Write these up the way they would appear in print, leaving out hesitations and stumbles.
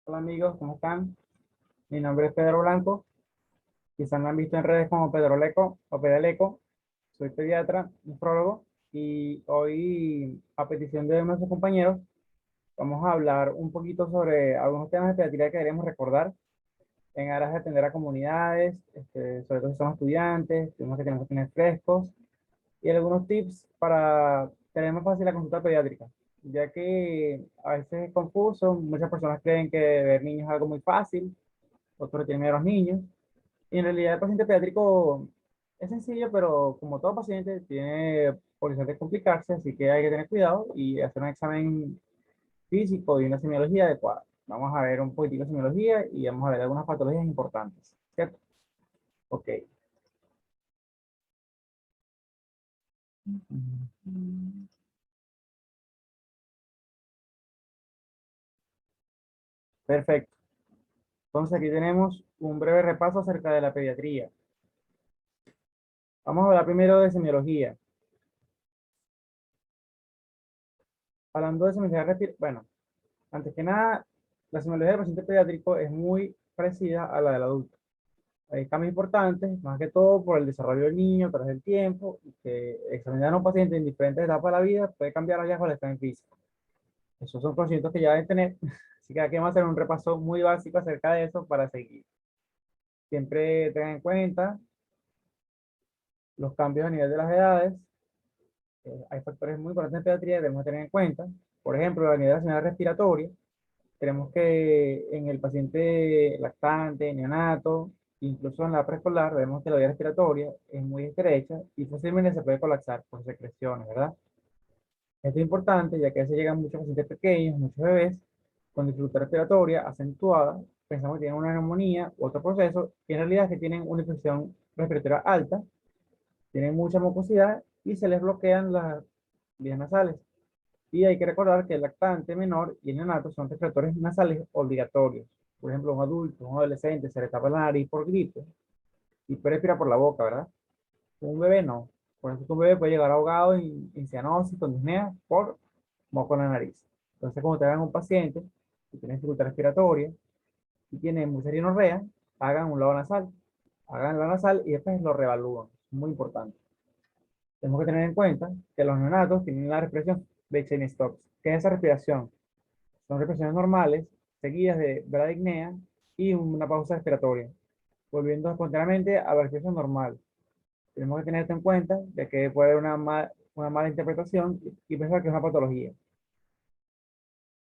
Hola amigos, ¿cómo están? Mi nombre es Pedro Blanco. Quizás me han visto en redes como Pedro Leco o Pedaleco. Soy pediatra, nefrólogo, y hoy, a petición de nuestros compañeros, vamos a hablar un poquito sobre algunos temas de pediatría que queremos recordar en aras de atender a comunidades, sobre todo si somos estudiantes, temas que tenemos que tener frescos, y algunos tips para tener más fácil la consulta pediátrica, ya que a veces es confuso. Muchas personas creen que ver niños es algo muy fácil, otros tienen miedo a los niños. Y en realidad el paciente pediátrico es sencillo, pero como todo paciente tiene posibilidad de complicarse, así que hay que tener cuidado y hacer un examen físico y una semiología adecuada. Vamos a ver un poquitico de semiología y vamos a ver algunas patologías importantes, ¿cierto? Ok. Perfecto. Entonces aquí tenemos un breve repaso acerca de la pediatría. Vamos a hablar primero de semiología. Hablando de semiología, bueno, antes que nada, la semiología del paciente pediátrico es muy parecida a la del adulto. Hay cambios importantes, más que todo por el desarrollo del niño tras el tiempo, y que examinar a un paciente en diferentes etapas de la vida puede cambiar hallazgos del examen físico. Esos son conocimientos que ya deben tener, así que aquí vamos a hacer un repaso muy básico acerca de eso para seguir. Siempre tengan en cuenta los cambios a nivel de las edades. Hay factores muy importantes en pediatría que debemos tener en cuenta. Por ejemplo, a nivel de la enfermedad respiratoria, tenemos que en el paciente lactante, neonato, incluso en la preescolar, vemos que la vía respiratoria es muy estrecha y fácilmente se puede colapsar por secreciones, ¿verdad? Esto es importante ya que a veces llegan muchos pacientes pequeños, muchos bebés, con dificultad respiratoria acentuada, pensamos que tienen una neumonía u otro proceso, y en realidad es que tienen una infección respiratoria alta, tienen mucha mucosidad y se les bloquean las vías nasales. Y hay que recordar que el lactante menor y el neonato son respiratorios nasales obligatorios. Por ejemplo, un adulto, un adolescente se le tapa la nariz por gripe y puede respirar por la boca, ¿verdad? Un bebé no. Por eso un bebé puede llegar ahogado en cianosis, con disnea, por moco en la nariz. Entonces, cuando te hagan un paciente que tiene dificultad respiratoria y tiene mucha rinorrea, hagan un lado nasal. Hagan la nasal y después lo revalúan. Muy importante. Tenemos que tener en cuenta que los neonatos tienen la respiración de Cheyne-Stokes. ¿Qué es esa respiración? Son respiraciones normales, seguidas de bradicnea y una pausa respiratoria, volviendo espontáneamente a la respiración normal. Tenemos que tener esto en cuenta, ya que puede haber una mala interpretación y pensar que es una patología.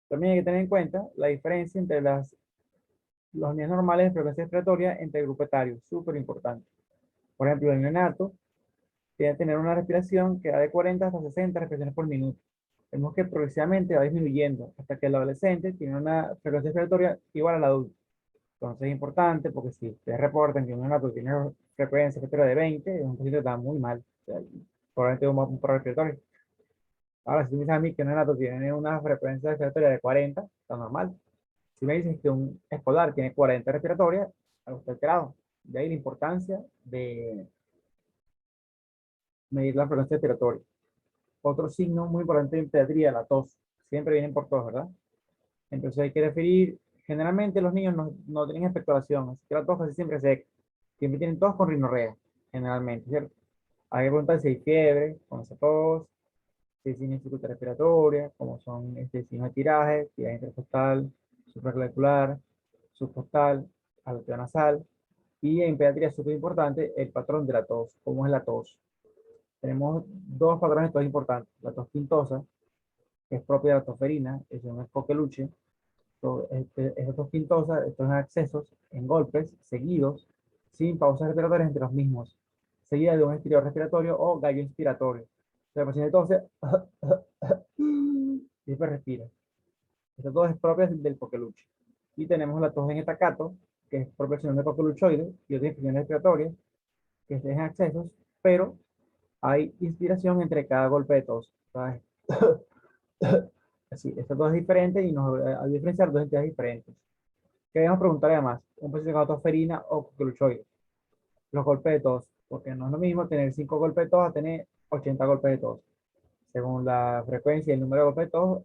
También hay que tener en cuenta la diferencia entre los niveles normales de frecuencia respiratoria entre grupos etarios, súper importante. Por ejemplo, el neonato tiene que tener una respiración que va de 40 hasta 60 respiraciones por minuto. Vemos que progresivamente va disminuyendo hasta que el adolescente tiene una frecuencia respiratoria igual al adulto. Entonces es importante porque si ustedes reportan que un neonato tiene frecuencia respiratoria de 20, es un paciente que está muy mal. O sea, probablemente un paro respiratorio. Ahora, si tú me dices a mí que un neonato tiene una frecuencia respiratoria de 40, está normal. Si me dices que un escolar tiene 40 respiratorias, algo está alterado. De ahí la importancia de medir la frecuencia respiratoria. Otro signo muy importante en pediatría, la tos. Siempre vienen por tos, ¿verdad? Entonces hay que referir, generalmente los niños no tienen expectoración, así que la tos casi siempre es seca. Siempre tienen tos con rinorrea, generalmente, ¿cierto? Hay que preguntar si hay fiebre, con esa tos, si hay signos de dificultad respiratoria, como son signos de tiraje, tiraje intercostal, supraclavicular, subcostal, alveolar nasal. Y en pediatría es súper importante el patrón de la tos. ¿Cómo es la tos? Tenemos dos patrones de tos importantes. La tos quintosa, que es propia de la tosferina, es un coqueluche. Esa tos quintosa, estos son accesos en golpes seguidos, sin pausas respiratorias entre los mismos, seguida de un estirado respiratorio o gallo inspiratorio. O sea, el paciente tose y después respira. Esta tos es propia del coqueluche. Y tenemos la tos en estacato, que es propia de coqueluchoide y otras infecciones respiratorias, que es en accesos, pero hay inspiración entre cada golpe de tos. ¿Sabes? Así, estas dos es diferente y nos a diferenciar dos entidades diferentes. Queremos preguntar además, un paciente con tosferina o coqueluchoide, los golpes de tos, porque no es lo mismo tener 5 golpes de tos a tener 80 golpes de tos. Según la frecuencia y el número de golpes de tos,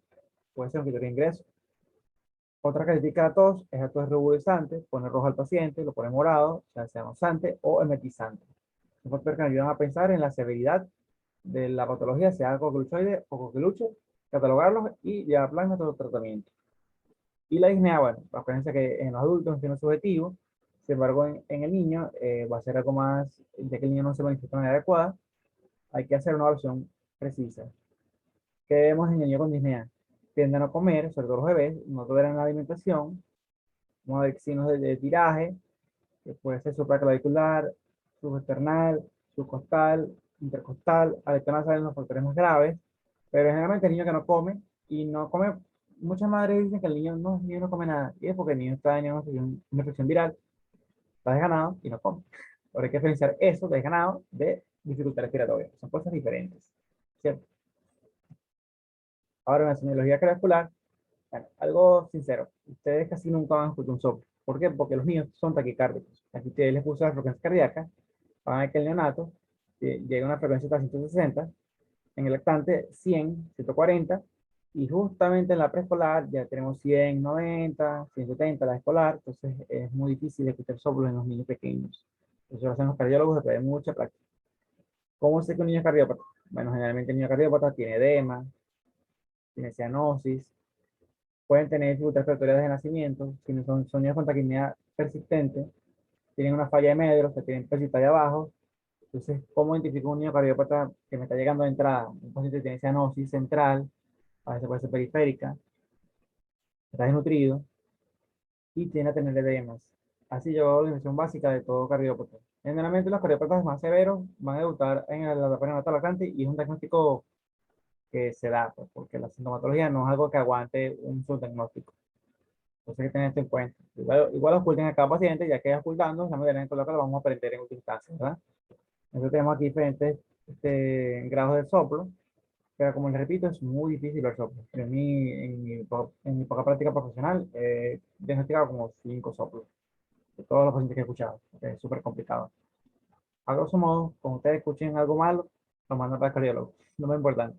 puede ser un criterio de ingreso. Otra característica de la tos ruborosidante, pone rojo al paciente, lo pone morado, ya sea anosante o emetizante. Son factores que nos ayudan a pensar en la severidad de la patología, sea coqueluchoide o coqueluche, catalogarlos y llevarlos a nuestro tratamiento. Y la disnea, bueno, la presencia que en los adultos tiene subjetivo, sin embargo en el niño va a ser algo más, ya que el niño no se manifiesta de manera adecuada, hay que hacer una evaluación precisa. ¿Qué vemos en el niño con disnea? Tienden a no comer, sobre todo los bebés, no toleran la alimentación, como de signos de tiraje, que puede ser supraclavicular, subesternal, subcostal, intercostal, alternanza salen los factores más graves, pero generalmente el niño que no come y no come, muchas madres dicen que el niño no come nada, y es porque el niño está teniendo una infección viral, está desganado y no come. Ahora hay que diferenciar eso de desganado de dificultad respiratoria, son cosas diferentes, ¿cierto? Ahora en la semiología cardiovascular, bueno, algo sincero, ustedes casi nunca van a escuchar un soplo. ¿Por qué? Porque los niños son taquicárdicos. Aquí ustedes les puse la frecuencia cardíaca, van a ver que el neonato llega a una frecuencia de 160, en el lactante 100, 140, y justamente en la preescolar ya tenemos 100, 90, 170, la escolar, entonces es muy difícil escuchar soplos en los niños pequeños. Eso lo hacen los cardiólogos después de mucha práctica. ¿Cómo sé que un niño es cardiópata? Bueno, generalmente el niño cardiópata tiene edema, tiene cianosis, pueden tener dificultades respiratorias de nacimiento, si son niños con taquipnea persistente, tienen una falla de medros, que tienen persistalla abajo. Entonces, ¿cómo identifico un niño cardiópata que me está llegando de entrada? Un paciente que tiene cianosis central, a veces puede ser periférica, está desnutrido y tiene a tener edemas. Así yo la definición básica de todo cardiópata. Generalmente los cardiópatas más severos van a debutar en la etapa neonatal lactante y es un diagnóstico que se da, pues, porque la sintomatología no es algo que aguante un subdiagnóstico. Entonces hay que tener esto en cuenta. Igual oculten a cada paciente, ya que ocultando, esa manera en que lo vamos a aprender en última instancia, ¿verdad? Entonces tenemos aquí diferentes grados de soplo, pero como les repito, es muy difícil el soplo. En mi poca práctica profesional, he diagnosticado como 5 soplos de todos los pacientes que he escuchado, porque es súper complicado. A grosso modo, cuando ustedes escuchen algo malo, lo mandan para el cardiólogo, no es importante.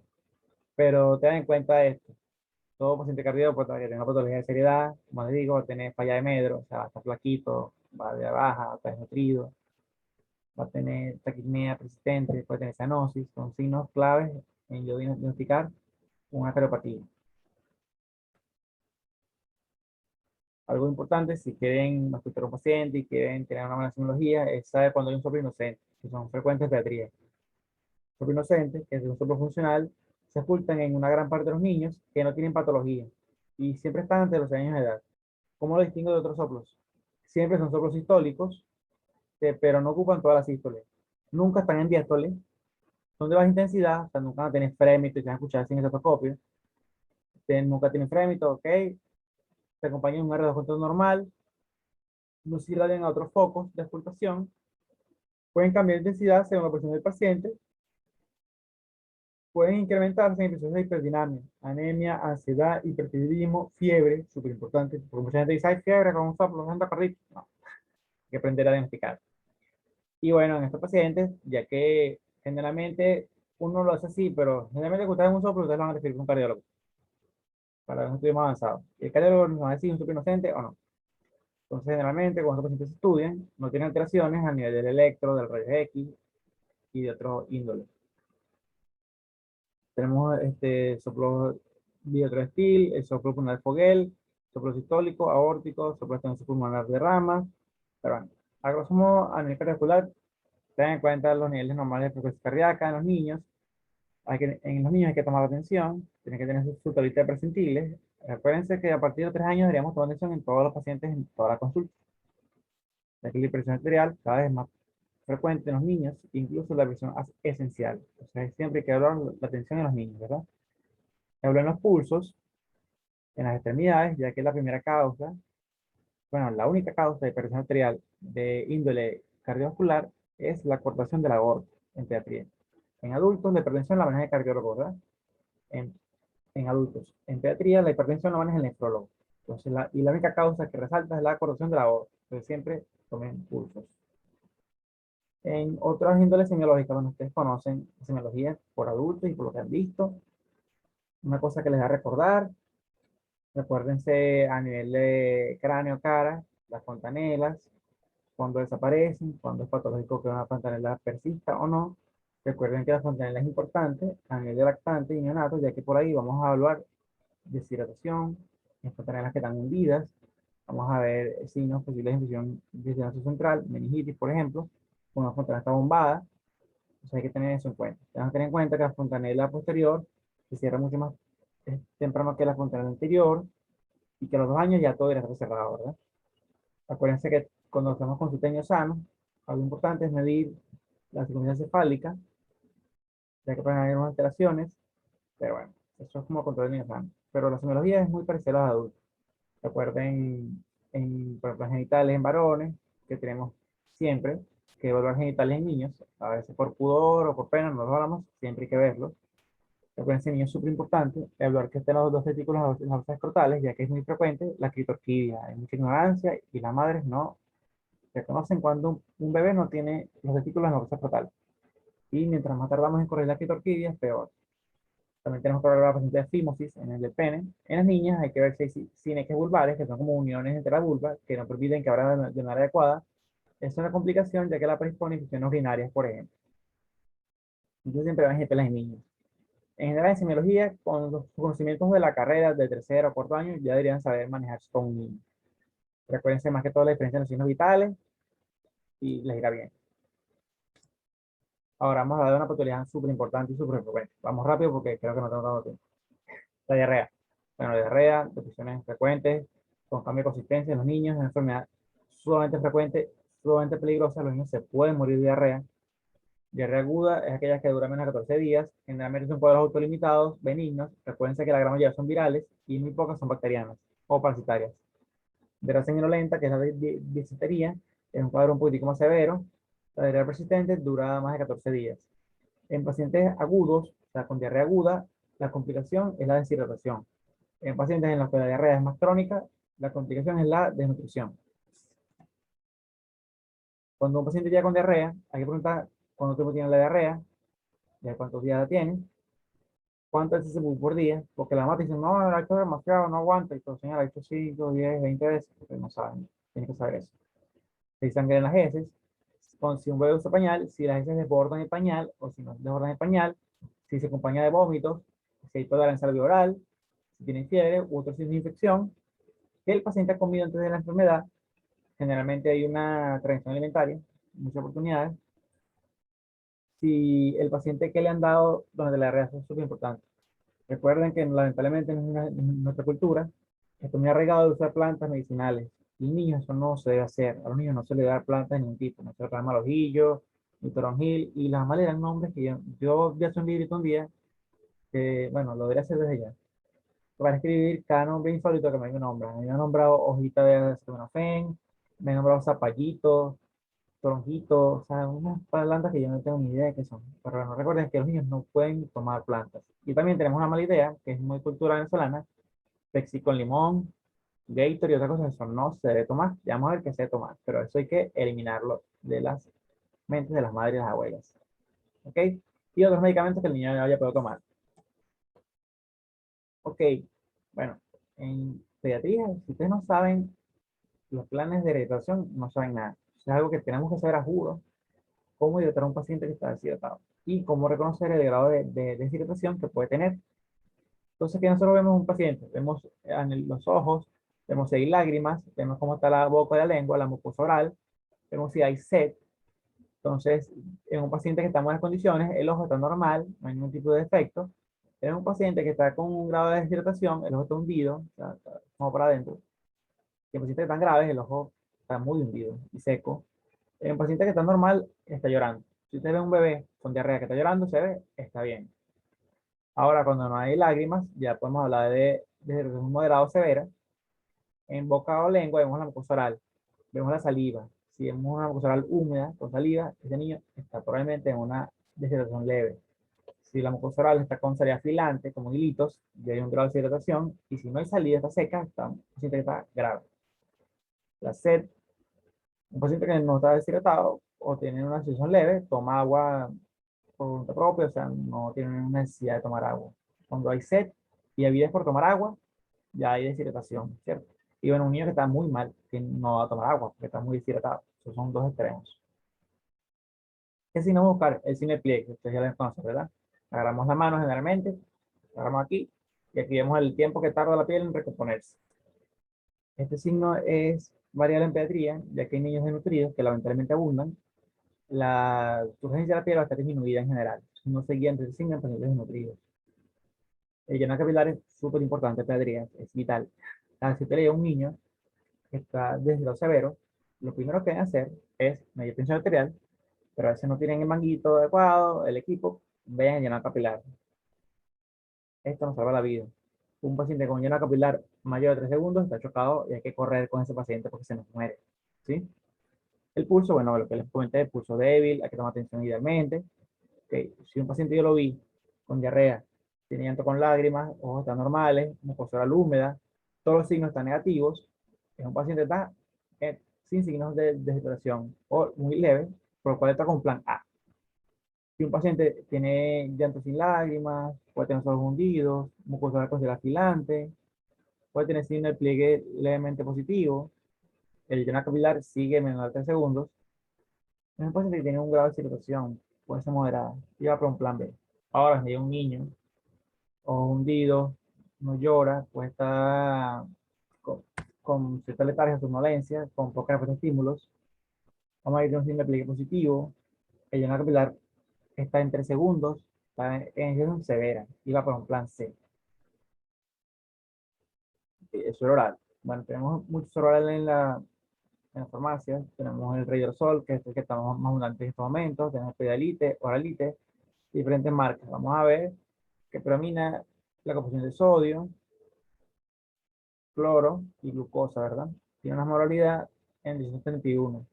Pero tengan en cuenta esto. Todo paciente cardiópata que tenga patología de seriedad, como les digo, va a tener falla de medro, o sea, va a estar flaquito, va de baja, va a estar desnutrido, va a tener taquipnea persistente, puede tener cianosis, son signos claves en yo diagnosticar una cardiopatía. Algo importante, si quieren escuchar a un paciente y quieren tener una buena semiología, es saber cuando hay un soplo inocente, que son frecuentes pediatrías. Soplo inocente, que es un soplo funcional, se ocultan en una gran parte de los niños que no tienen patología y siempre están ante los años de edad. ¿Cómo lo distingo de otros soplos? Siempre son soplos sistólicos, pero no ocupan todas las sístoles. Nunca están en diástole, son de baja intensidad, o sea, nunca van a tener frémito y se van a escuchar sin estetoscopio. Nunca tienen frémito, ok. Se acompañan de un R2 control normal, no se irradian a otros focos de ocultación. Pueden cambiar de intensidad según la presión del paciente. Pueden incrementarse en episodios de hiperdinamia, anemia, ansiedad, hipertiroidismo, fiebre, súper importante, porque mucha gente dice, hay fiebre con un soplo, no, hay que aprender a diagnosticar. Y bueno, en estos pacientes, ya que generalmente uno lo hace así, pero generalmente cuando ustedes un soplo, ustedes lo van a referir a un cardiólogo para un estudio más avanzado. El cardiólogo nos va a decir un soplo inocente o no. Entonces, generalmente, cuando estos pacientes se estudian, no tienen alteraciones a nivel del electro, del rayos X y de otros índoles. Tenemos soplo Biotrastil, el soplo pulmonar Fogel, soplo sistólico, aórtico, soplo extenso pulmonar de rama. Pero bueno, a grosso modo, a nivel cardiovascular, tengan en cuenta los niveles normales de frecuencia cardíaca en los niños. En los niños hay que tomar atención, tienen que tener su tablita de percentiles. Recuérdense que a partir de 3 años deberíamos tomar atención en todos los pacientes, en toda la consulta, ya que la hipertensión arterial cada vez es más frecuente en los niños, incluso la presión esencial. O sea, siempre hay que hablar la atención en los niños, ¿verdad? Hablo en los pulsos, en las extremidades, ya que la primera causa, bueno, la única causa de hipertensión arterial de índole cardiovascular es la cortación de la aorta en pediatría. En adultos, la hipertensión la maneja el cardiólogo, ¿verdad? En, en adultos. En pediatría, la hipertensión la maneja el nefrólogo. Entonces, la única causa que resalta es la cortación de la aorta. Entonces, siempre tomen pulsos. En otras índoles semiológicas, bueno, ustedes conocen semiología por adultos y por lo que han visto. Una cosa que les da a recordar, Recuérdense a nivel de cráneo, cara, las fontanelas, cuando desaparecen, cuando es patológico que una fontanela persista o no. Recuerden que la fontanela es importante a nivel de lactante y neonato, ya que por ahí vamos a evaluar deshidratación, en fontanelas que están hundidas. Vamos a ver signos posibles de infección de nervio central, meningitis, por ejemplo, cuando la fontanela está bombada. Entonces hay que tener eso en cuenta. Tenemos que tener en cuenta que la fontanela posterior se cierra mucho más temprano que la fontanela anterior y que a los 2 años ya todo debería estar cerrado, ¿verdad? Acuérdense que cuando estamos con su teño sano, algo importante es medir la circunferencia cefálica, ya que pueden haber unas alteraciones, pero bueno, eso es como control de niños sanos. Pero la semiología es muy parecida a los adultos. Recuerden, por ejemplo, genitales en varones, que tenemos siempre que evaluar genitales en niños, a veces por pudor o por pena, no los hablamos, siempre hay que verlos. Recuerden, en niños es súper importante evaluar que estén los dos testículos en las bolsas escrotales, ya que es muy frecuente la clitorquidia. Hay mucha ignorancia y las madres no reconocen cuando un bebé no tiene los testículos en la bolsa escrotal. Y mientras más tardamos en correr la clitorquidia, es peor. También tenemos que evaluar la paciente de fimosis en el del pene. En las niñas hay que ver si hay cineques vulvares, que son como uniones entre la vulva, que no permiten que abra de manera adecuada. Es una complicación, ya que la predispone a infecciones urinarias, por ejemplo. Entonces siempre van a en niños. En general, en semiología, con los conocimientos de la carrera de tercero o cuarto año, ya deberían saber manejarse con un niño. Recuérdense más que todo la diferencia en los signos vitales y les irá bien. Ahora vamos a hablar de una patología súper importante y súper frecuente. Vamos rápido porque creo que no tengo tanto tiempo. La diarrea. Bueno, la diarrea, depresiones frecuentes, con cambio de consistencia en los niños, es una enfermedad sumamente frecuente, sumamente peligrosa. Los niños se pueden morir de diarrea. Diarrea aguda es aquella que dura menos de 14 días. Generalmente son cuadros autolimitados, benignos. Recuerden que la gran mayoría son virales y muy pocas son bacterianas o parasitarias. Diarrea sanguinolenta, que es la disentería, es un cuadro un poquitico más severo. La diarrea persistente dura más de 14 días. En pacientes agudos, o sea, con diarrea aguda, la complicación es la deshidratación. En pacientes en los que la diarrea es más crónica, la complicación es la desnutrición. Cuando un paciente llega con diarrea, hay que preguntar cuánto tiempo tiene la diarrea, de cuántos días la tiene, cuánto es ese por día, porque la mamá dice, no, la ha hecho demasiado, no aguanta, y todo, señora, ha hecho 5, 10, 20 veces, porque no saben, tienen que saber eso. Si hay sangre en las heces, si un bebé usa pañal, si las heces desbordan el pañal, o si no desbordan el pañal, si se acompaña de vómitos, si hay tolerancia al vía oral, si tiene fiebre u otro signo de infección, que el paciente ha comido antes de la enfermedad. Generalmente hay una transición alimentaria, en muchas oportunidades. Si el paciente que le han dado durante la diarrea es súper importante. Recuerden que lamentablemente en nuestra cultura está muy arraigado de usar plantas medicinales. Y niños eso no se debe hacer. A los niños no se les da plantas de ningún tipo. No se les da malojillo, ni toronjil. Y las mamás le dan nombres que yo vi hace un librito un día que, bueno, lo debería hacer desde ya. Para escribir cada nombre insólito que me nombran. Me han nombrado hojita de acetaminofén, me han nombrado zapallito, toronjito, o sea, unas plantas que yo no tengo ni idea de qué son. Pero no recuerden que los niños no pueden tomar plantas. Y también tenemos una mala idea, que es muy cultural venezolana, Pepsi con limón, Gatorade y otras cosas, eso no se debe tomar. Ya vamos a ver qué se debe tomar, pero eso hay que eliminarlo de las mentes de las madres y las abuelas. ¿Ok? Y otros medicamentos que el niño ya puede tomar. Ok, bueno, en pediatría, si ustedes no saben los planes de hidratación, no saben nada. Es algo que tenemos que saber a juro, cómo hidratar a un paciente que está deshidratado y cómo reconocer el grado de deshidratación que puede tener. Entonces, que nosotros vemos un paciente, vemos en los ojos, vemos si hay lágrimas, vemos cómo está la boca y la lengua, la mucosa oral, vemos si hay sed. Entonces, en un paciente que está en buenas condiciones, el ojo está normal, no hay ningún tipo de defecto. En un paciente que está con un grado de deshidratación, el ojo está hundido, o sea, está como para adentro. Y en pacientes que están graves, el ojo está muy hundido y seco. En un paciente que está normal, está llorando. Si usted ve un bebé con diarrea que está llorando, se ve, está bien. Ahora, cuando no hay lágrimas, ya podemos hablar de deshidratación moderada o severa. En boca o lengua vemos la mucosa oral, vemos la saliva. Si vemos una mucosa oral húmeda con saliva, ese niño está probablemente en una deshidratación leve. Si la mucosa oral está con saliva filante, como hilitos, ya hay un grado de deshidratación. Y si no hay salida, está seca, está un paciente que está grave. La sed, un paciente que no está deshidratado o tiene una situación leve, toma agua por voluntad propia, o sea, no tiene necesidad de tomar agua. Cuando hay sed y avidez por tomar agua, ya hay deshidratación, ¿cierto? Y bueno, un niño que está muy mal, que no va a tomar agua, porque está muy deshidratado. Esos son dos extremos. ¿Qué signo buscar? El signo de pliegue, ustedes ya lo conocen, ¿verdad? Agarramos la mano generalmente, agarramos aquí, y aquí vemos el tiempo que tarda la piel en recomponerse. Este signo es variable en pediatría, ya que hay niños desnutridos que lamentablemente abundan. La urgencia de la piel va a estar disminuida en general. No se guían de signo en pacientes desnutridos. El llenado capilar es súper importante en pediatría, es vital. Si usted le llega a un niño que está desde lo severo, lo primero que deben hacer es medir tensión arterial, pero a veces no tienen el manguito adecuado, el equipo, vean el llenado capilar. Esto nos salva la vida. Un paciente con llenado capilar mayor de 3 segundos está chocado y hay que correr con ese paciente porque se nos muere. ¿Sí? El pulso, bueno, lo que les comenté, el pulso débil, hay que tomar atención idealmente. Okay. Si un paciente yo lo vi con diarrea, tiene llanto con lágrimas, ojos están normales, mucosa oral húmeda, todos los signos están negativos, es un paciente que está sin signos de deshidratación o muy leve, por lo cual está con plan A. Si un paciente tiene llanto sin lágrimas, puede tener los ojos hundidos, mucosa oral afilante, puede tener signo de pliegue levemente positivo, el llenado capilar sigue menor de 3 segundos, es un paciente que tiene un grado de deshidratación, puede ser moderada, y va para un plan B. Ahora, si hay un niño o hundido, no llora, pues está con, con cierta letargia, somnolencia, con poca respuesta a estímulos, vamos a ir a un síndrome de pliegue positivo, el llenado capilar está en 3 segundos, está en situación severa, y va para un plan C. Es suero oral. Bueno, tenemos mucho suero oral en la farmacia, tenemos el Reyorsol, que es el que estamos más abundante en estos momentos, tenemos Pedialite, Oralite, diferentes marcas. Vamos a ver que predomina la composición de sodio, cloro y glucosa, ¿verdad? Tiene una moralidad en 1631.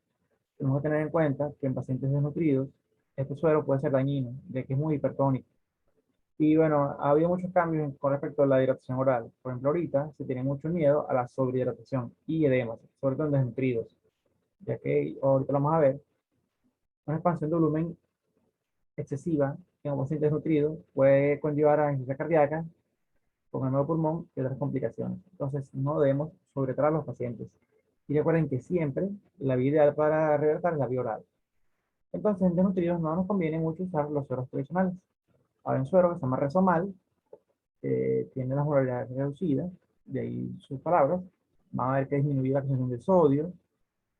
Tenemos que tener en cuenta que en pacientes desnutridos, este suero puede ser dañino, ya que es muy hipertónico. Y bueno, ha habido muchos cambios con respecto a la hidratación oral. Por ejemplo, ahorita se tiene mucho miedo a la sobrehidratación y edemas, sobre todo en desnutridos, ya que ahorita lo vamos a ver, una expansión de volumen excesiva en un paciente desnutrido puede conllevar a insuficiencia cardíaca, con el nuevo pulmón y otras complicaciones. Entonces, no debemos sobretratar a los pacientes. Y recuerden que siempre la vía ideal para revertir es la vía oral. Entonces, en desnutridos no nos conviene mucho usar los sueros tradicionales. Hay un suero que se llama Resomal, que tiene las moralidades reducidas, de ahí sus palabras. Van a ver que disminuye la concentración de sodio,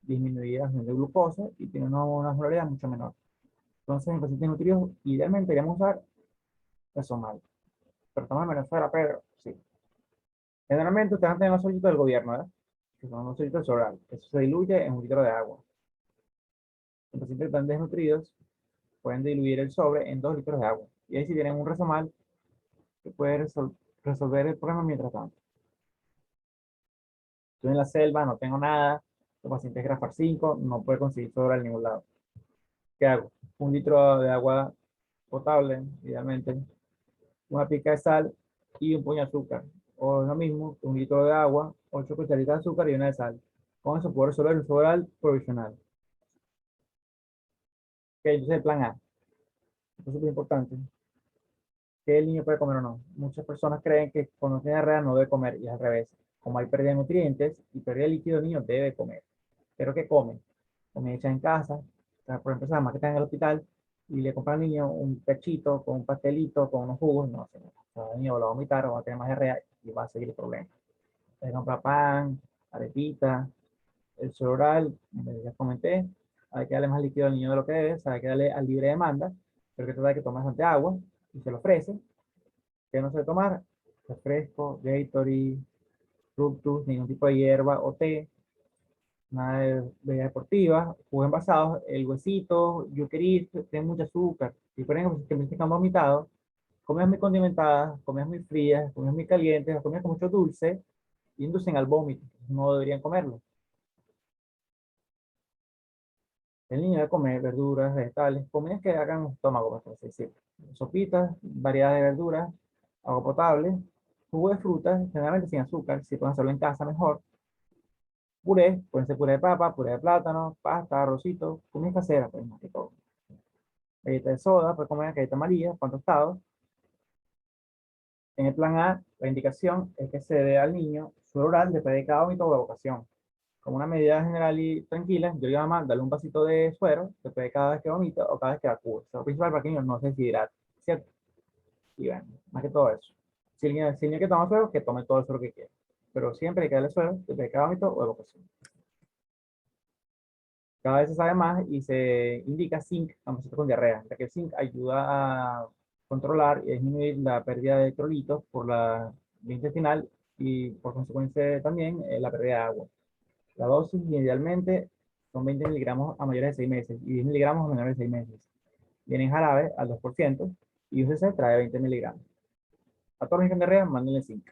disminuye la concentración de glucosa y tiene una moralidad mucho menor. Entonces, en pacientes nutridos, idealmente deberíamos usar Resomal. Pero estamos en Venezuela, Pedro, sí. Generalmente ustedes han tenido los solicitos del gobierno, ¿verdad? Que son los solicitos oral. Eso se diluye en un litro de agua. Los pacientes que están desnutridos pueden diluir el sobre en 2 litros de agua. Y ahí si tienen un resomal, que puede resolver el problema mientras tanto. Estoy en la selva, no tengo nada. El paciente es grafar 5, no puede conseguir sobre en ningún lado. ¿Qué hago? Un litro de agua potable, idealmente, una pica de sal y un puño de azúcar. O lo mismo, un litro de agua, 8 cucharitas de azúcar y una de sal. Con eso puedo resolver un oral provisional. Que entonces el plan A. Esto es súper importante. Que el niño puede comer o no. Muchas personas creen que cuando tiene diarrea no debe comer y es al revés. Como hay pérdida de nutrientes y pérdida de líquido, el niño debe comer. ¿Pero qué come? Comida hecha en casa. O sea, por ejemplo, más que está en el hospital y le compra al niño un pechito con un pastelito, con unos jugos. No, señor. O sea, el niño lo va a vomitar o va a tener más diarrea y va a seguir el problema. Le compra pan, arepita, el suero oral, ya comenté, hay que darle más líquido al niño de lo que debe, o sea, hay que darle al libre demanda, pero que trata de que tome bastante agua y se lo ofrece. Que no se debe tomar? Refresco, Gatorade, fructus, ningún tipo de hierba o té, nada de bebidas deportivas, jugos envasados, el huesito, yuquerit, tiene mucho azúcar. Y por ejemplo, si te están vomitado, comidas muy condimentadas, comidas muy frías, comidas muy calientes, comidas con mucho dulce, inducen al vómito, no deberían comerlo. El niño debe comer verduras, vegetales, comidas que hagan estómago, por así decirlo. Sopitas, variedad de verduras, agua potable, jugo de frutas, generalmente sin azúcar, si pueden hacerlo en casa mejor. Puré, pueden ser puré de papa, puré de plátano, pasta, arrocito, comida casera, pues más que todo. Galleta de soda, pueden comer galleta amarilla, pan tostado. En el plan A, La indicación es que se dé al niño suero oral después de cada vómito o evacuación. Como una medida general y tranquila, yo le digo a mamá, dale un vasito de suero después de cada vez que vomita o cada vez que evacúe. Eso es lo principal para que el niño no se deshidrate, ¿cierto? Y bueno, más que todo eso. Si el niño que toma suero, que tome todo el suero que quiera. Pero siempre hay que darle suero después de cada vómito o evacuación. Cada vez se sabe más y se indica zinc a pacientes con diarrea, ya que el zinc ayuda a controlar y disminuir la pérdida de electrolitos por la vía intestinal y por consecuencia también la pérdida de agua. La dosis idealmente son 20 miligramos a mayores de 6 meses y 10 miligramos a menores de 6 meses. Viene en jarabe al 2% y UCC trae 20 miligramos. A todos los con diarrea, mándenle zinc.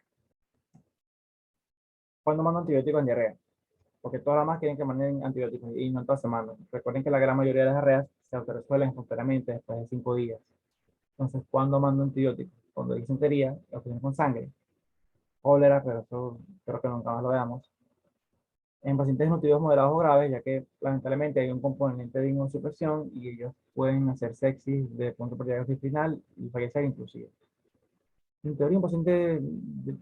¿Cuándo mando antibióticos en diarrea? Porque todas las más quieren que manden antibióticos y no todas se mandan. Recuerden que la gran mayoría de las diarreas se autorresuelven espontáneamente después de 5 días. Entonces, ¿cuándo mando antibióticos? Cuando hay disentería, opciones con sangre, cólera, pero eso creo que nunca más lo veamos. En pacientes nutridos moderados o graves, ya que lamentablemente hay un componente de inmunosupresión y ellos pueden hacer sepsis de punto de pérdida gastrointestinal y fallecer inclusive. En teoría, un paciente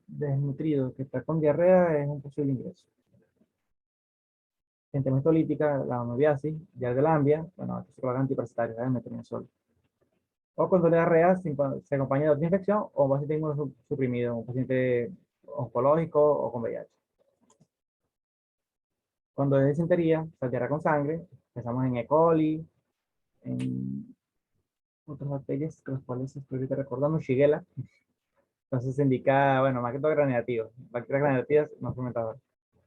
desnutrido que está con diarrea es un posible ingreso. En tema histolítica, la monobiasis, Yardelambia, bueno, aquí se coloca antiparasitario, el metronidazol. O cuando la diarrea se acompaña de otra infección o un paciente inmunosuprimido, un paciente oncológico o con VIH. Cuando es disentería, diarrea con sangre, pensamos en E. coli, en otras bacterias, los cuales estoy ahorita recordando, Shigella. Entonces se indica, bueno, más que todo gram negativos, bacterias gram negativas no fermentadoras.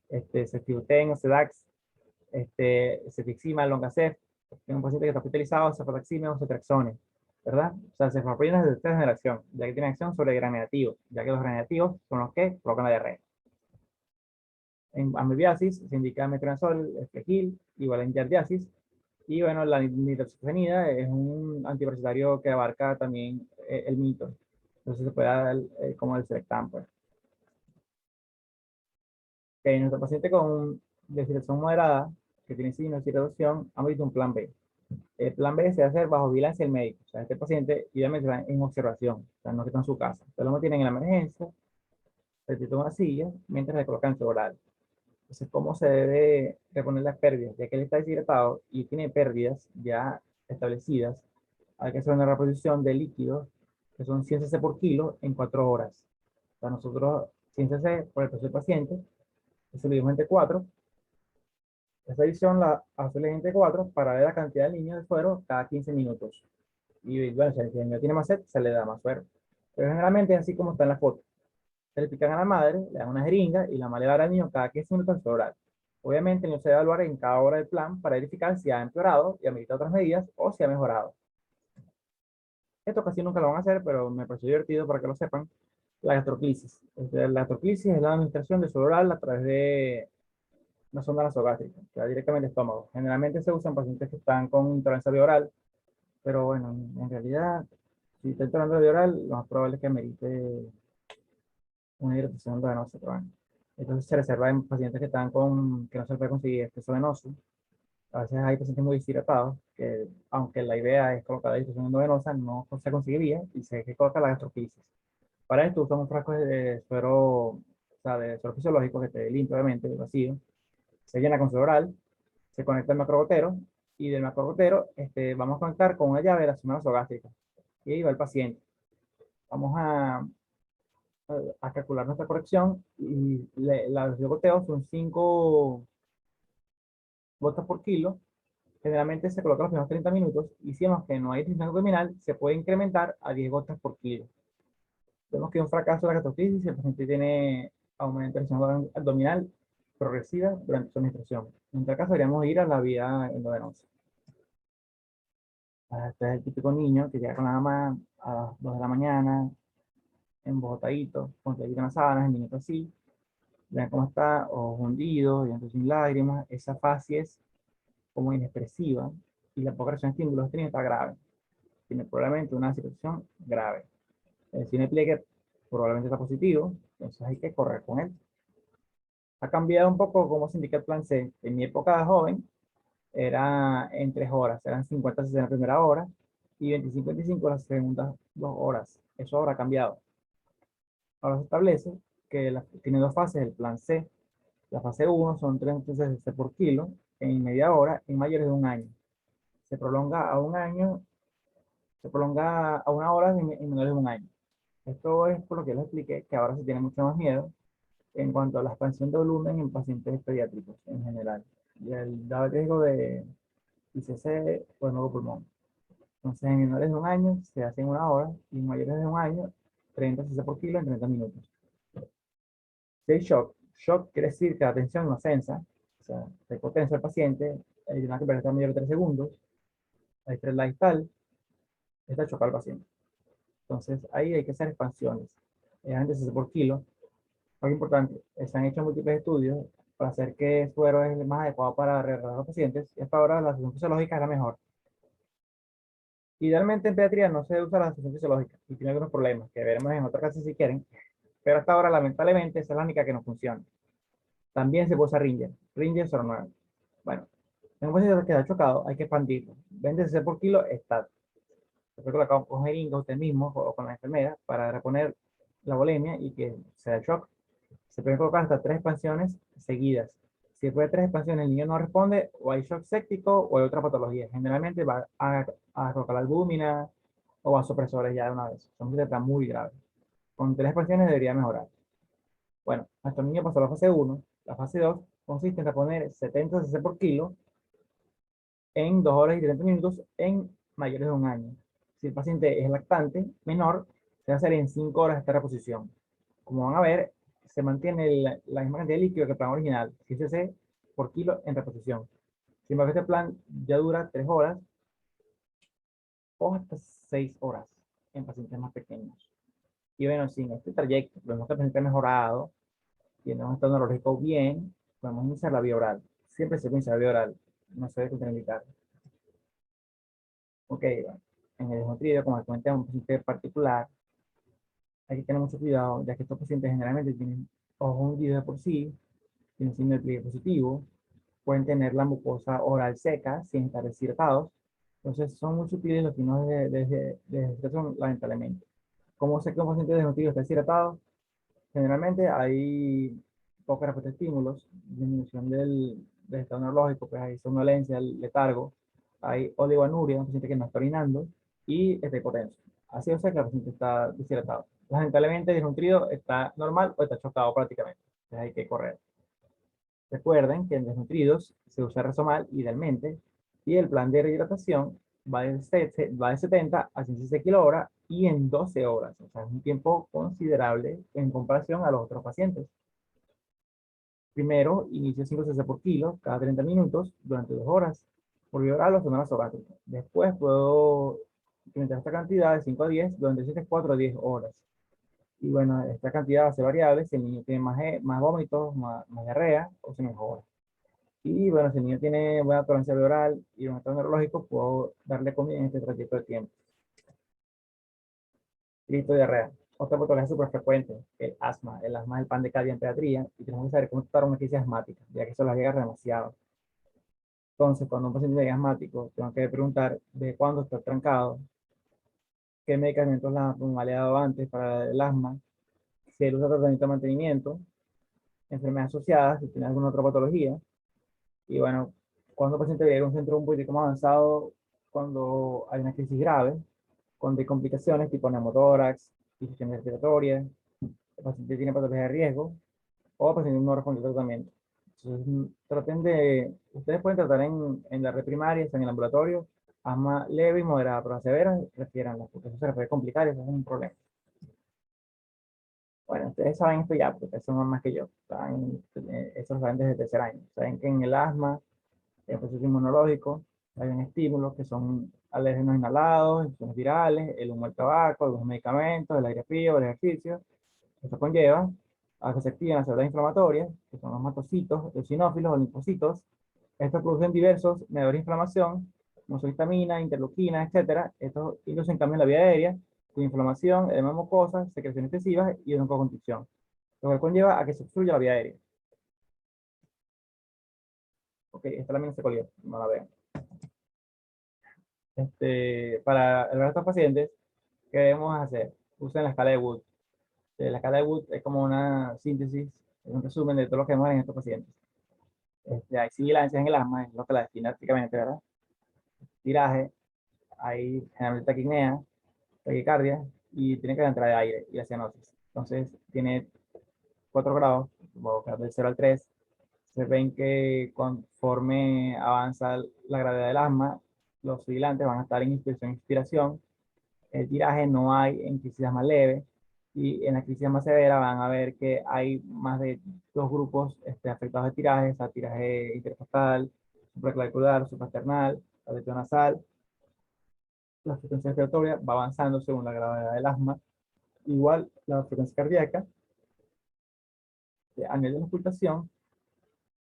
Ceftriaxone o Sedax, cefixima, Longacef, en un paciente que está hospitalizado, cefotaxime o cetraxone, ¿verdad? O sea, cefalproinas de tercera generación, ya que tiene acción sobre gram negativos, ya que los gram negativos son los que provocan la diarrea. En amibiasis se indica metronidazol, flegil, igual en yardiasis. Y bueno, la nitroxapenida es un antiparasitario que abarca también el mito. Entonces se puede dar como el Selectan, pues. Que nuestro paciente con deshidratación moderada, que tiene signos de deshidratación, ha visto un plan B. El plan B se debe hacer bajo vigilancia del médico. O sea, este paciente idealmente está en observación, o sea, no que está en su casa. Entonces lo mantienen en la emergencia, se titula una silla, mientras le colocan su oral. Entonces, ¿cómo se debe reponer las pérdidas? Ya que él está deshidratado y tiene pérdidas ya establecidas, hay que hacer una reposición de líquidos que son 100 cc por kilo en 4 horas. Para nosotros, 100 cc por el peso del paciente, eso lo dividimos entre 4. Esa edición la hace entre 4 para ver la cantidad de líneas de suero cada 15 minutos. Y bueno, si el niño tiene más sed, se le da más suero. Pero generalmente es así como está en la foto. Se le pican a la madre, le dan una jeringa y la madre le va al niño cada 15 minutos al oral. Obviamente, el niño se debe evaluar en cada hora del plan para verificar si ha empeorado y amerita otras medidas o si ha mejorado. Esto casi nunca lo van a hacer, pero me pareció divertido para que lo sepan. La gastroclisis. La gastroclisis es la administración de suero oral a través de una sonda nasogástrica, que va directamente al estómago. Generalmente se usan pacientes que están con intolerancia vía oral, pero bueno, en realidad, si está intolerante vía oral, lo más probable es que amerite una hidratación venosa, pero bueno. Entonces se reserva en pacientes que están que no se puede conseguir exceso venoso. A veces hay pacientes muy deshidratados que, aunque la idea es colocar la difusión endovenosa, no se conseguiría y se coloca la gastroclisis. Para esto usamos frascos de suero, o sea, de suero fisiológico que esté limpio, obviamente, vacío. Se llena con suero oral, se conecta al macrogotero y del macrogotero vamos a conectar con una llave de la sonda nasogástrica. Y ahí va el paciente. Vamos a calcular nuestra corrección y los goteos son 5 gotas por kilo. Generalmente se coloca los primeros 30 minutos y si vemos que no hay disfunción abdominal, se puede incrementar a 10 gotas por kilo. Vemos que es un fracaso de la gastroclisis si el paciente tiene aumento de presión abdominal progresiva durante su administración. En tal caso, deberíamos ir a la vía endovenosa. Este es el típico niño que llega con la mamá a las 2 de la mañana, embotadito, con toallitas en las sábanas, el niño está así. Vean cómo está, ojos hundidos, dientes sin lágrimas. Esa facies como inexpresiva y la poca reacción de estímulos este niño está grave. Tiene probablemente una situación grave. El cine pliegue probablemente está positivo, entonces hay que correr con él. Ha cambiado un poco cómo se indica el plan C. En mi época de joven era en 3 horas, eran 50-60 la primera hora y 25-25 las segundas 2 horas. Eso habrá cambiado. Ahora se establece que tiene dos fases, el plan C. La fase uno son 30 cc por kilo en media hora en mayores de un año. Se prolonga a un año, se prolonga a una hora en menores de un año. Esto es por lo que les expliqué que ahora se tiene mucho más miedo en cuanto a la expansión de volumen en pacientes pediátricos en general y el dado riesgo de ICC o de nuevo pulmón. Entonces, en menores de un año se hace en una hora y en mayores de un año 30 cc por kilo en 30 minutos. Si hay shock, shock quiere decir que la tensión no censa, o sea, se hipotensa el paciente, hay una temperatura mayor de 3 segundos, hay estrés tal, está chocado el paciente. Entonces, ahí hay que hacer expansiones. Es 20 cc por kilo. Algo importante, se han hecho múltiples estudios para hacer qué suero es el más adecuado para regar a los pacientes y hasta ahora la solución fisiológica es la mejor. Idealmente en pediatría no se usa la solución fisiológica y tiene algunos problemas que veremos en otra clase si quieren, pero hasta ahora lamentablemente esa es la única que no funciona. También se puede usar Ringer, Ringer 09. Bueno, en un paciente que queda chocado hay que expandirlo. 20 cc por kilo está. Después colocamos con jeringa usted mismo o con la enfermera para reponer la volemia y que sea el shock. Se pueden colocar hasta 3 expansiones seguidas. Si después de 3 expansiones el niño no responde, o hay shock séptico o hay otra patología. Generalmente va a colocar albúmina o vasopresores ya de una vez. Son letras muy graves. Con 3 expansiones debería mejorar. Bueno, nuestro niño pasó a la fase uno. La fase 2 consiste en reponer 70 cc por kilo en 2 horas y 30 minutos en mayores de un año. Si el paciente es lactante menor, se va a hacer en 5 horas esta reposición. Como van a ver, se mantiene la misma cantidad de líquido que el plan original, 6 cc por kilo en reposición. Sin embargo, este plan ya dura 3 horas o hasta 6 horas en pacientes más pequeños. Y bueno, sin este trayecto, vemos que el paciente ha mejorado, tiene un estado neurológico bien, podemos iniciar la vía oral. Siempre se inicia la vía oral, no se debe contraindicar. Ok, bueno, en el desnutrido, como les comenté, un paciente particular, hay que tener mucho cuidado, ya que estos pacientes generalmente tienen ojos hundidos de por sí, tienen signo de pliegue positivo, pueden tener la mucosa oral seca sin estar deshidratados. Entonces, son muy sutiles los signos de deshidratación, lamentablemente. ¿Cómo sé que un paciente desnutrido está deshidratado? Generalmente hay poca respuesta a estímulos, disminución del estado neurológico, pues hay somnolencia, letargo, hay oligoanuria, un paciente que no está orinando, y está hipotenso. Así o sea que el paciente está deshidratado. Lamentablemente, desnutrido está normal o está chocado prácticamente. Entonces hay que correr. Recuerden que en desnutridos se usa Resomal idealmente y el plan de rehidratación va de 70 a 106 kHz y en 12 horas. O sea, es un tiempo considerable en comparación a los otros pacientes. Primero, inicio 5 cc por kilo cada 30 minutos durante 2 horas por vía oral o sonora nasogástrica. Después puedo incrementar esta cantidad de 5 a 10 durante 4 a 10 horas. Y bueno, esta cantidad va a ser variable si el niño tiene más vómitos, más diarrea o se mejora. Y bueno, si el niño tiene buena tolerancia oral y un estado neurológico, puedo darle comida en este trayecto de tiempo. Listo, diarrea. Otra patología súper frecuente, el asma. El asma es el pan de cada día en pediatría y tenemos que saber cómo tratar una crisis asmática, ya que eso las llega demasiado. Entonces, cuando un paciente llega asmático, tengo que preguntar de cuándo está trancado, qué medicamentos le ha dado antes para el asma, si él usa tratamiento de mantenimiento, enfermedades asociadas, si tiene alguna otra patología. Y bueno, cuando el paciente llega a un centro un poquito más avanzado, cuando hay una crisis grave, cuando hay complicaciones tipo neumotórax, insuficiencia respiratoria, el paciente tiene patología de riesgo o el paciente no responde al tratamiento. Entonces, ustedes pueden tratar en la red primaria, en el ambulatorio, asma leve y moderada, pero la severa, refiéranla, porque eso se les puede complicar y eso es un problema. Bueno, ustedes saben esto ya, porque ustedes son más que yo, saben, eso lo saben desde el tercer año. Saben que en el asma el proceso inmunológico, hay un estímulo que son alérgenos inhalados, infecciones virales, el humo del tabaco, algunos medicamentos, el aire frío, el ejercicio. Esto conlleva a que se activen las células inflamatorias, que son los mastocitos, los eosinófilos o linfocitos. Estos producen diversos mediadores de inflamación, como son histamina, interleuquina, etcétera. Estos inducen cambios en la vía aérea, con inflamación, edema mucosa, secreciones excesivas y broncoconstricción, lo que conlleva a que se obstruya la vía aérea. Ok, esta lámina se colió, no la veo. Para el resto de los pacientes, ¿qué debemos hacer? Usen la escala de Wood. La escala de Wood es como una síntesis, es un resumen de todo lo que vemos en estos pacientes. Hay sibilancias en el asma, es lo que la define prácticamente, ¿verdad? Tiraje, hay generalmente taquipnea, taquicardia, y tiene que la entrada de aire y la cianosis. Entonces, tiene 4 grados, del 0 al 3. Se ven que conforme avanza la gravedad del asma, los sibilantes van a estar en inspiración e expiración. El tiraje no hay en crisis más leve, y en la crisis más severa van a ver que hay más de 2 grupos afectados de tiraje, o sea, tiraje intercostal, supraclavicular, suprasternal, nasal. La frecuencia respiratoria va avanzando según la gravedad del asma. Igual la frecuencia cardíaca, a nivel de ocultación,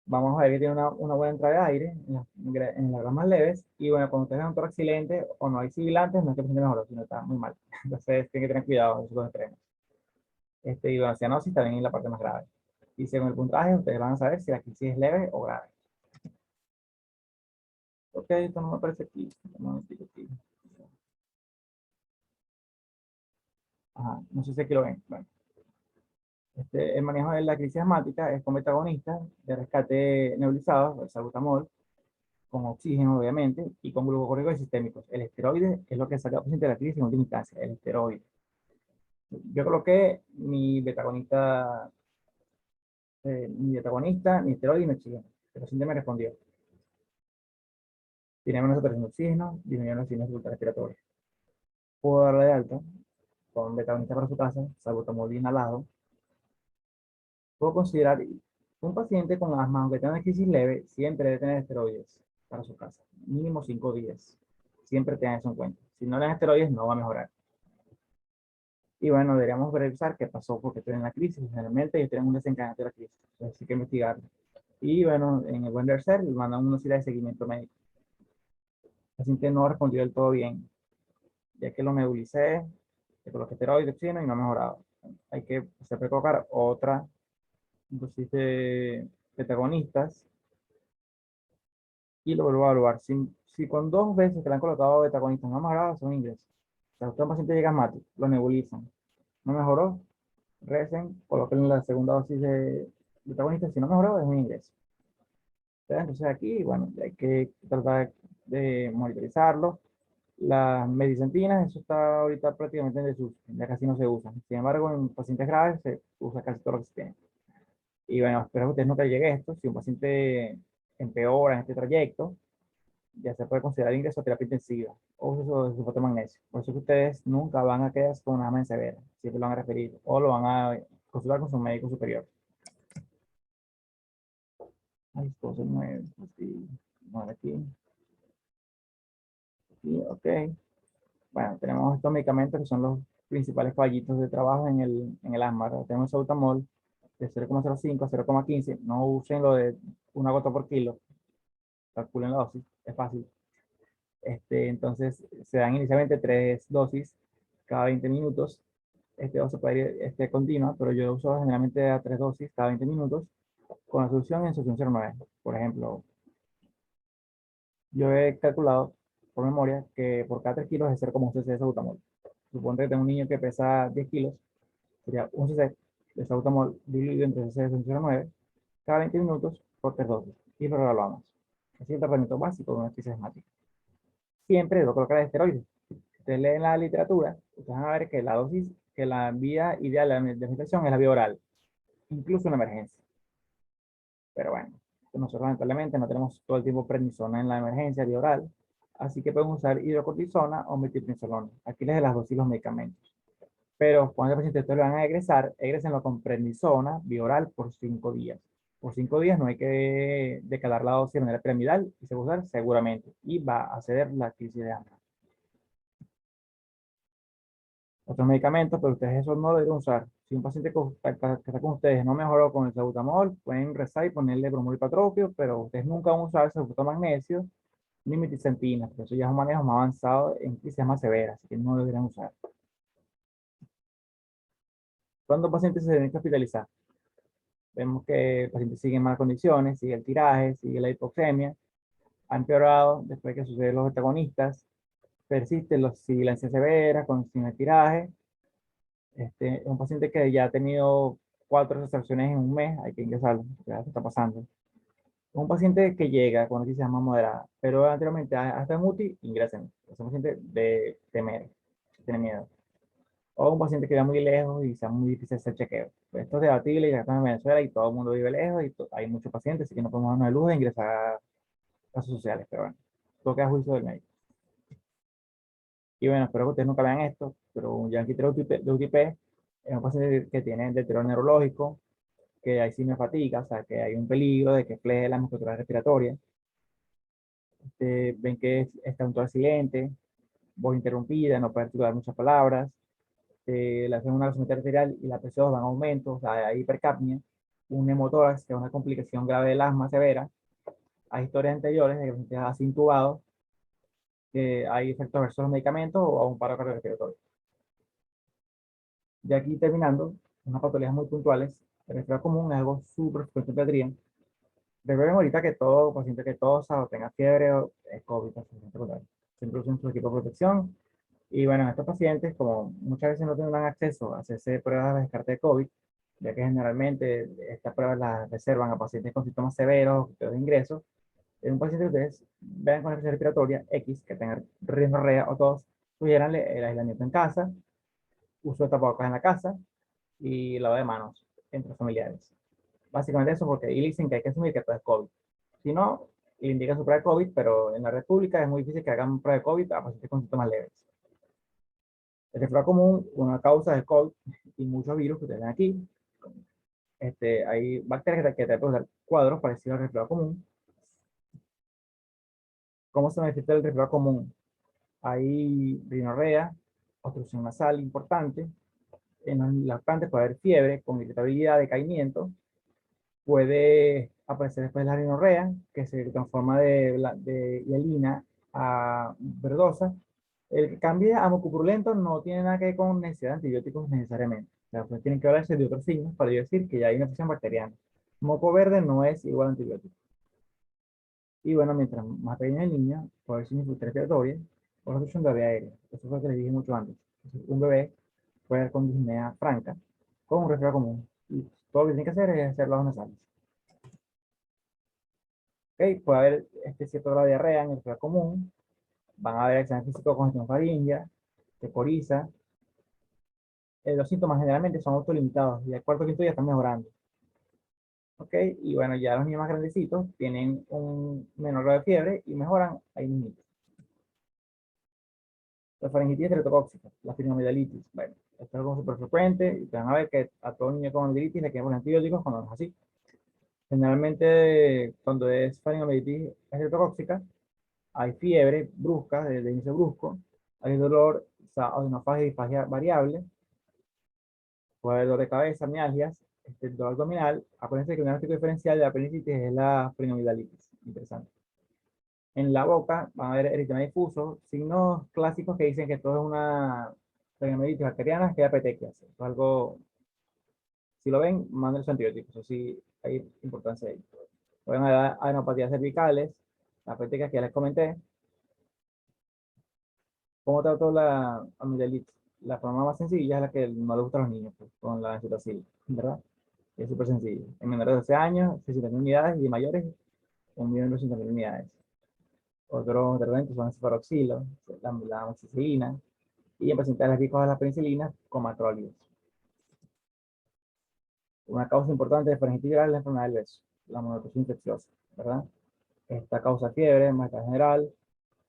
vamos a ver que tiene una buena entrada de aire en las ramas leves. Y bueno, cuando ustedes ven un tórax silente o no hay sibilantes, no es que el paciente mejoró, sino está muy mal. Entonces, tienen que tener cuidado en esos extremos. Y la cianosis también es la parte más grave. Y según el puntaje, ustedes van a saber si la crisis es leve o grave. Ok, esto no me aparece aquí. Aquí. Ajá, no sé si aquí lo ven. Bueno, el manejo de la crisis asmática es con betagonistas de rescate nebulizados, el salbutamol, con oxígeno, obviamente, y con glucocorticoides sistémicos. El esteroide es lo que saca al paciente de la crisis en última instancia, el esteroide. Yo coloqué mi esteroide y mi oxígeno. El paciente me respondió. Tiene menos saturación de oxígeno, disminuyó la oxígeno respiratoria. Puedo darle de alta con betagonista para su casa, salbutamol inhalado. Puedo considerar un paciente con asma, aunque tenga una crisis leve, siempre debe tener esteroides para su casa. Mínimo 5 días. Siempre tengan eso en cuenta. Si no le dan esteroides, no va a mejorar. Y bueno, deberíamos revisar qué pasó porque tienen la crisis. Generalmente ellos tienen un desencadenante de la crisis. Entonces hay que investigarlo. Y bueno, en el buen ser, le mandan una cita de seguimiento médico. El paciente no respondió del todo bien, ya que lo nebulicé, le coloqué esteroides, oxígeno y no ha mejorado. Hay que colocar otra dosis de betagonistas y lo vuelvo a evaluar. Si con 2 veces que le han colocado betagonistas no ha mejorado, son ingresos. O sea, usted un paciente llega asmático, lo nebulizan, no mejoró, recen, coloquen la segunda dosis de betagonistas, si no mejoró, es un ingreso. Entonces aquí, bueno, hay que tratar de monitorizarlo. Las medicamentos, eso está ahorita prácticamente en desuso, ya casi no se usan. Sin embargo, en pacientes graves se usa casi todo lo que se tiene. Y bueno, espero que ustedes nunca llegue a esto. Si un paciente empeora en este trayecto, ya se puede considerar ingreso a terapia intensiva o uso de sulfato de magnesio. Por eso que ustedes nunca van a quedar con una asma severa, siempre lo van a referir o lo van a consultar con su médico superior. Ay, cosas nuevas, aquí, no, aquí, ok. Bueno, tenemos estos medicamentos que son los principales caballitos de trabajo en el asma, ¿verdad? Tenemos salbutamol de 0,05 a 0,15. No usen lo de una gota por kilo, calculen la dosis, es fácil. Entonces, se dan inicialmente 3 dosis cada 20 minutos. O se puede ir continua, pero yo uso generalmente a 3 dosis cada 20 minutos con la solución en solución 0,9. Por ejemplo, yo he calculado por memoria que por cada 3 kilos es 0,1 cc de salbutamol. Suponte que tengo un niño que pesa 10 kilos, sería un cc de salbutamol diluido entre cc de solución 0,9 cada 20 minutos por 3 dosis. Y lo revaluamos. Así es el tratamiento básico de una crisis asmática. Siempre lo colocar de esteroides. Ustedes leen la literatura, ustedes van a ver que la dosis, que la vía ideal de administración es la vía oral, incluso en emergencia. Pero bueno, nosotros lamentablemente no tenemos todo el tiempo prednisona en la emergencia vía oral, así que podemos usar hidrocortisona o metilprednisolona. Aquí les de las dosis los medicamentos. Pero cuando el paciente ustedes lo van a egresar, egresenlo con prednisona vía oral por 5 días. Por 5 días no hay que decalar la dosis de manera piramidal y se va a usar seguramente y va a ceder la crisis de asma. Otros medicamentos, pero ustedes eso no lo deben usar. Si un paciente que está con ustedes no mejoró con el salbutamol, pueden rezar y ponerle bromuro hipatropio, pero ustedes nunca van a usar el sulfato de magnesio ni meticentina, porque eso ya es un manejo más avanzado en crisis más severas, así que no lo deberían usar. Cuando el paciente se debe hospitalizar, vemos que el paciente sigue en malas condiciones, sigue el tiraje, sigue la hipoxemia, ha empeorado después que suceden los antagonistas, persisten las sibilancias severas con sin el tiraje, Es un paciente que ya ha tenido 4 extracciones en un mes, hay que ingresarlo, ya se está pasando. Es un paciente que llega con noticias más moderada, pero anteriormente hasta en UTI, ingresen. Es un paciente de temer, tiene miedo. O un paciente que vive muy lejos y sea muy difícil hacer chequeo. Pues esto es debatible, ya estamos en Venezuela y todo el mundo vive lejos y hay muchos pacientes, así que no podemos darnos el lujo de ingresar a casos sociales, pero bueno, todo queda a juicio del médico. Y bueno, espero que ustedes nunca vean esto, pero un Yankee de UTP es un paciente que tiene deterioro neurológico, que hay signos de fatiga, o sea, que hay un peligro de que fleje la musculatura respiratoria. Ven que está un tono silente, voz interrumpida, no puede articular muchas palabras, le hacen una resonancia arterial y la presión va en aumento, o sea, hay hipercapnia, un hemotórax, que es una complicación grave del asma severa. Hay historias anteriores de que el paciente ha sido intubado, que hay efectos adversos a los medicamentos o a un paro cardiorrespiratorio. Ya aquí terminando, unas patologías muy puntuales. El resfriado común es algo súper frecuente en pediatría. Recuerden ahorita que todo paciente que tosa o tenga fiebre o es COVID, siempre usen su equipo de protección. Y bueno, en estos pacientes, como muchas veces no tendrán acceso a hacerse pruebas de descarte de COVID, ya que generalmente estas pruebas las reservan a pacientes con síntomas severos de ingreso, en un paciente que ustedes vean con necesidad respiratoria X, que tenga rinorrea o tos, sugieranle el aislamiento en casa, uso de tapabocas en la casa y lavado de manos entre familiares. Básicamente eso porque ahí dicen que hay que asumir que todo es COVID. Si no, le indican su prueba de COVID, pero en la República es muy difícil que hagan prueba de COVID a pacientes con síntomas leves. El resfriado común, una causa del COVID y muchos virus que tienen aquí. Hay bacterias que te pueden dar cuadros parecidos al resfriado común. ¿Cómo se manifiesta el resfriado común? Hay rinorrea, obstrucción nasal importante. En los lactantes puede haber fiebre con irritabilidad, decaimiento. Puede aparecer después la rinorrea, que se transforma de hialina a verdosa. El que cambie a mucopurulento no tiene nada que ver con necesidad de antibióticos necesariamente. O sea, pues tienen que hablarse de otros signos para decir que ya hay una infección bacteriana. Moco verde no es igual a antibiótico. Y bueno, mientras más pequeño el niño, puede haber signos respiratoria o la obstrucción de vía aérea. Eso fue lo que les dije mucho antes. Entonces, un bebé puede haber con disnea franca, con un resfriado común. Y todo lo que tiene que hacer es hacer los nasales. ¿Okay? Puede haber cierto grado de diarrea en el resfriado común. Van a haber exámenes físicos con gestión faríngea, de coriza. Los síntomas generalmente son autolimitados y al cuarto o quinto día están mejorando. ¿Ok? Y bueno, ya los niños más grandecitos tienen un menor grado de fiebre y mejoran ahí mismo. La faringitis estreptocóxica, la pineomidalitis. Bueno, esto es algo súper frecuente y te van a ver que a todo niño con amigdalitis le quieren poner antibióticos cuando no es así. Generalmente, cuando es faringitis estreptocóxica, hay fiebre brusca, de inicio brusco, hay dolor, odinofagia y disfagia variable, puede haber dolor de cabeza, mialgias, dolor abdominal. Acuérdense que un diagnóstico diferencial de la apendicitis es la periomidalitis. Interesante. En la boca van a ver eritema difuso, signos clásicos que dicen que todo es una periomidalitis bacteriana, que es petequias. Eso es algo, si lo ven, manden los antibióticos. Eso sí, hay importancia ahí. Pueden haber adenopatías cervicales, las petequias que ya les comenté. ¿Cómo trato la amigdalitis? La forma más sencilla es la que no le gusta a los niños, pues, con la ancetacil, ¿verdad? Es súper sencillo. En menores de 12 años, 600.000 unidades y mayores, 1.200.000 unidades. Otros tratamientos son cifaroxilo, la amoxicilina, y en pacientes alérgicos a la penicilina, con macrólidos. Una causa importante de faringitis viral es la enfermedad del beso, la mononucleosis infecciosa, ¿verdad? Esta causa fiebre, malestar general,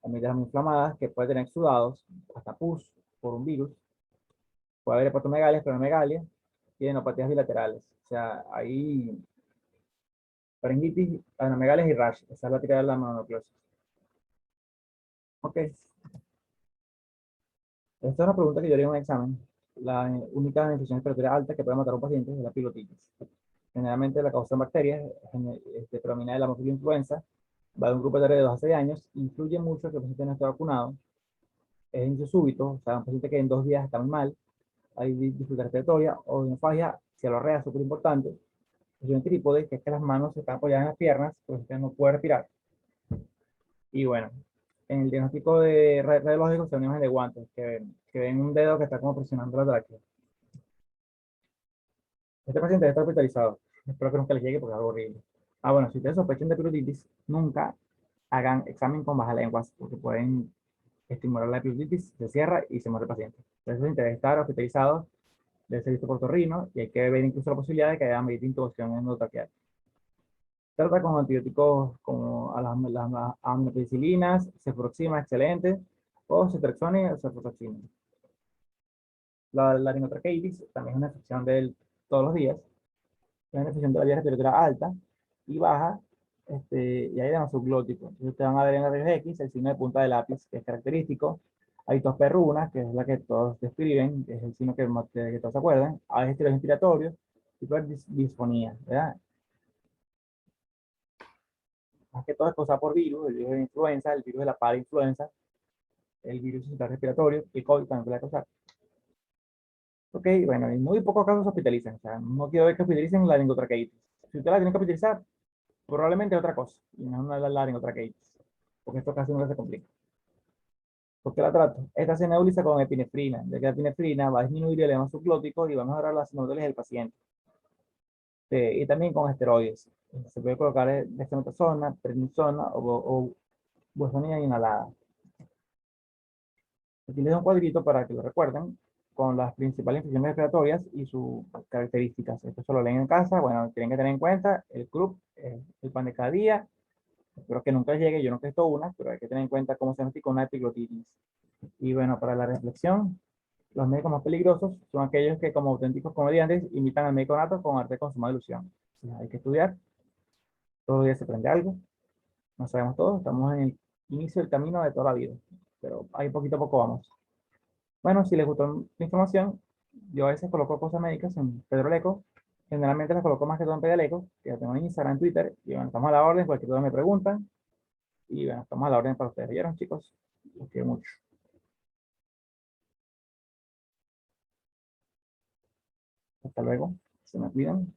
amígdalas muy inflamadas, que puede tener exudados, hasta pus, por un virus. Puede haber hepatomegalia, esplenomegalia, y adenopatías bilaterales. O sea, hay faringitis, adenomegalias y rash. Esa es la tirada de la mononucleosis. Ok. Esta es una pregunta que yo haría en un examen. La única infección respiratoria alta que puede matar a un paciente es la pilotitis. Generalmente la causa en bacterias, predomina de la influenza, va de un grupo de 2 a 6 años, influye mucho que el paciente no esté vacunado, es inicio súbito, o sea, un paciente que en 2 días está muy mal, hay dificultad respiratoria, o odinofagia, cialorrea, súper importante, es un trípode, que es que las manos se están apoyadas en las piernas, pues usted no puede respirar. Y bueno, en el diagnóstico de radiológico se ven imágenes de guantes, que ven un dedo que está como presionando la tráquea. Este paciente está hospitalizado. Espero que nunca les llegue porque es algo horrible. Ah, bueno, si ustedes sospechan de epiglottitis, nunca hagan examen con bajas lenguas porque pueden estimular la epiglottitis, se cierra y se muere el paciente. Entonces, debe estar hospitalizado, debe ser visto por otorrino y hay que ver incluso la posibilidad de que haya medida de intubación endotraqueal. Trata con antibióticos como las ampicilinas, cefuroxima, excelente, o ceftriaxona o cefuroxima. La laringotraqueitis también es una infección de todos los días, es una infección de la vía respiratoria alta y baja, y hay además subglótico. Entonces ustedes van a ver en la rayos X el signo de punta de lápiz, que es característico. Hay tos perruna, que es la que todos describen, que es el signo que todos se acuerdan. Hay estilos inspiratorios, disfonía, ¿verdad? Más que todo es causado por virus, el virus de la influenza, el virus de la parainfluenza, el virus central respiratorio, el COVID también puede causar. Ok, bueno, en muy pocos casos se hospitalizan, o sea, no quiero ver que hospitalicen la laringotraqueitis. Si usted la tiene que hospitalizar, probablemente otra cosa, y no es una laringotraqueitis, porque esto casi nunca se complica. ¿Por qué la trato? Esta se nebuliza con epinefrina, ya que la epinefrina va a disminuir el edema subglótico y va a mejorar la sinusosis del paciente. Y también con esteroides. Se puede colocar dexametasona, prednisona o buesonina inhalada. Aquí les doy un cuadrito para que lo recuerden con las principales infecciones respiratorias y sus características. Esto se lo leen en casa. Bueno, tienen que tener en cuenta el CRUP, el pan de cada día. Espero que nunca llegue, yo nunca he visto una, pero hay que tener en cuenta cómo se diagnostica una epiglotitis. Y bueno, para la reflexión, los médicos más peligrosos son aquellos que como auténticos comediantes imitan al médico nato con arte con suma ilusión. Hay que estudiar, todos los días se aprende algo, no sabemos todo, estamos en el inicio del camino de toda la vida, pero ahí poquito a poco vamos. Bueno, si les gustó la información, yo a veces coloco cosas médicas en Pedro Leco, generalmente las coloco más que todo en Pedaleco, que ya tengo en Instagram, en Twitter, y bueno, estamos a la orden, cualquier duda me preguntan, y bueno, estamos a la orden para ustedes. ¿Vieron, chicos? Los quiero mucho. Hasta luego, se me cuidan.